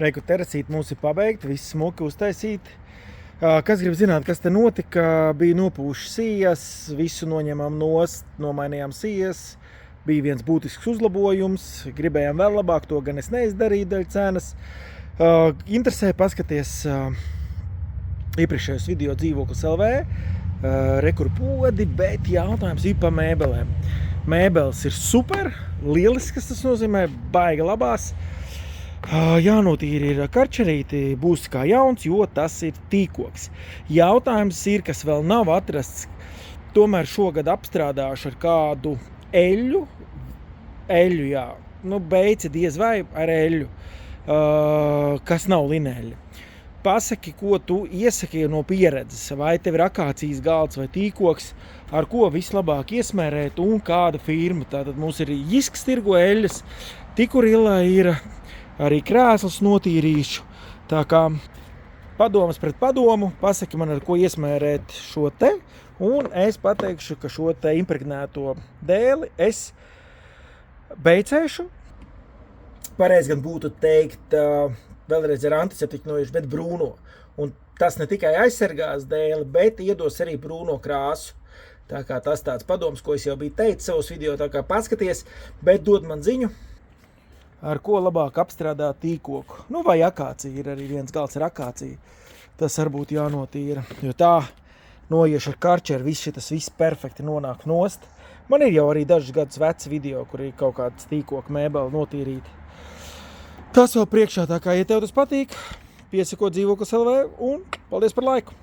Reiku terasīti mums ir pabeigta, viss smuki uztaisīti. Kas grib zināt, kas te notika, bija nopūšas sijas, visu noņemām nost, nomainījām sijas. Bija viens būtisks uzlabojums, gribējām vēl labāk, to gan es neizdarīju dēļ cenas. Interesē paskaties iepriekšējos video dzīvoklis LV, rekur podi, bet jautājums ir pa mēbelēm. Mēbeles ir super, lieliskas, tas nozīmē, baiga labās. Jānotīra ir karčerīti, būs kā jauns, jo tas ir tīkoks. Jautājums ir, kas vēl nav atrasts, tomēr šogad apstrādāšu ar kādu eļu, jā, beici diez vai ar eļu, kas nav lineļa. Pasaki, ko tu iesaki no pieredzes, vai tev ir akācijas galds vai tīkoks, ar ko vislabāk iesmērēt un kāda firma. Tātad mums ir Jisks tirgo eļas, Tikurillā ir arī krēsls notīrīšu. Tā kā padomas pret padomu, pasaki man, ar ko iesmērēt šo te, un es pateikšu, ka šo te impregnēto dēli es beicēšu. Pareizi gan būtu teikt, vēlreiz ar antiseptiķnojuši, bet brūno. Un tas ne tikai aizsargās dēli, bet iedos arī brūno krāsu. Tā kā tas tāds padoms, ko es jau biju teicis savos video, tā kā paskaties, bet dod man ziņu, ar ko labāk apstrādāt tīkoku. Vai akācija, ir arī viens galds ar akāciju. Tas varbūt jānotīra, jo tā noiešu ar karčeru, viss perfekti nonāk nost. Man ir jau arī dažus gadus veci video, kur ir kaut kāds tīkoka mēbeli notīrīti. Tas vēl priekšā, tā kā, ja tev tas patīk, piesako dzīvoklis LV un paldies par laiku!